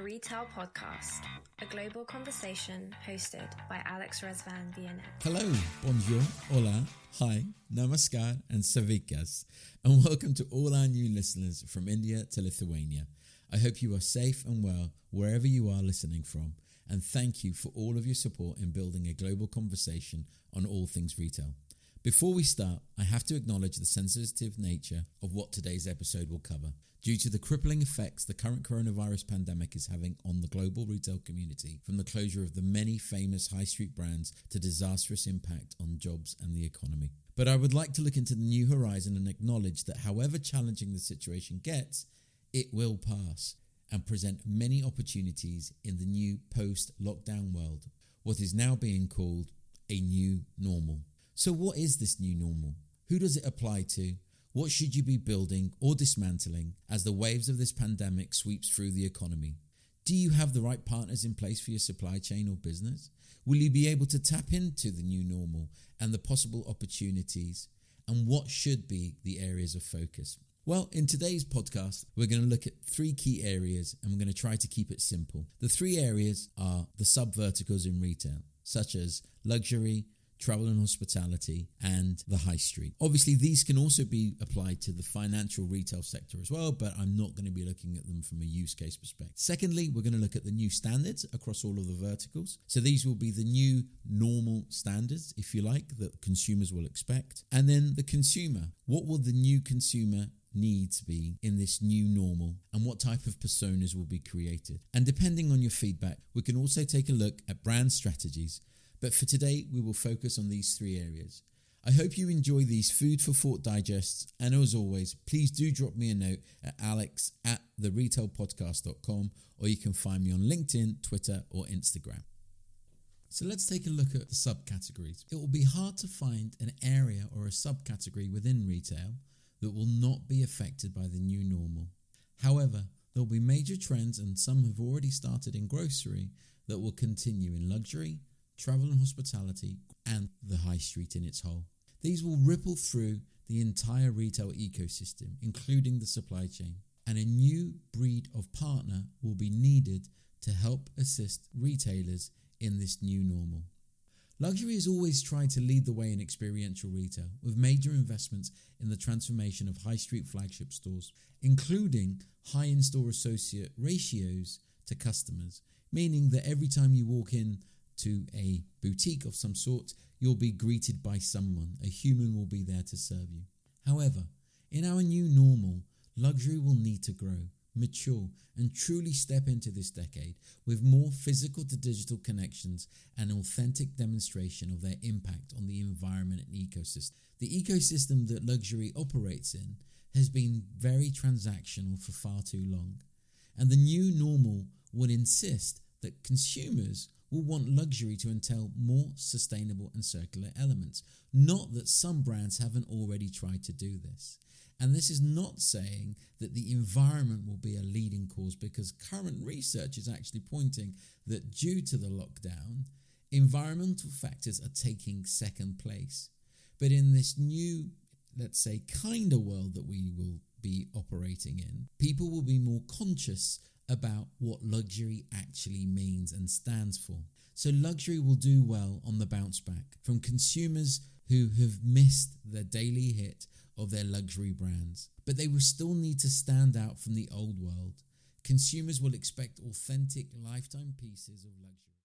Retail Podcast, a global conversation hosted by Alex Rezvan Viennet. Hello, bonjour, hola, hi, namaskar and savikas, and welcome to all our new listeners from India to Lithuania. I hope you are safe and well wherever you are listening from, and thank you for all of your support in building a global conversation on all things retail. Before we start, I have to acknowledge the sensitive nature of what today's episode will cover, due to the crippling effects the current coronavirus pandemic is having on the global retail community, from the closure of the many famous high street brands to disastrous impact on jobs and the economy. But I would like to look into the new horizon and acknowledge that however challenging the situation gets, it will pass and present many opportunities in the new post-lockdown world, what is now being called a new normal. So what is this new normal? Who does it apply to? What should you be building or dismantling as the waves of this pandemic sweeps through the economy? Do you have the right partners in place for your supply chain or business? Will you be able to tap into the new normal and the possible opportunities? And what should be the areas of focus? Well, in today's podcast, we're going to look at three key areas and we're going to try to keep it simple. The three areas are the sub-verticals in retail, such as luxury, travel and hospitality, and the high street. Obviously, these can also be applied to the financial retail sector as well, but I'm not going to be looking at them from a use case perspective. Secondly, we're going to look at the new standards across all of the verticals. So these will be the new normal standards, if you like, that consumers will expect. And then the consumer. What will the new consumer need to be in this new normal, and what type of personas will be created? And depending on your feedback, we can also take a look at brand strategies. But for today, we will focus on these three areas. I hope you enjoy these food for thought digests. And as always, please do drop me a note at alex@theretailpodcast.com, or you can find me on LinkedIn, Twitter, or Instagram. So let's take a look at the subcategories. It will be hard to find an area or a subcategory within retail that will not be affected by the new normal. However, there will be major trends, and some have already started in grocery, that will continue in luxury, travel and hospitality, and the high street in its whole. These will ripple through the entire retail ecosystem, including the supply chain, and a new breed of partner will be needed to help assist retailers in this new normal. Luxury has always tried to lead the way in experiential retail, with major investments in the transformation of high street flagship stores, including high in-store associate ratios to customers, meaning that every time you walk in to a boutique of some sort, you'll be greeted by someone. A human will be there to serve you. However, in our new normal, luxury will need to grow, mature, and truly step into this decade with more physical to digital connections and authentic demonstration of their impact on the environment and ecosystem. The ecosystem that luxury operates in has been very transactional for far too long, and the new normal would insist that consumers will want luxury to entail more sustainable and circular elements. Not that some brands haven't already tried to do this. And this is not saying that the environment will be a leading cause, because current research is actually pointing that due to the lockdown, environmental factors are taking second place. But in this new, let's say, kind of world that we will be operating in, people will be more conscious about what luxury actually means and stands for. So luxury will do well on the bounce back from consumers who have missed the daily hit of their luxury brands, but they will still need to stand out from the old world. Consumers will expect authentic lifetime pieces of luxury.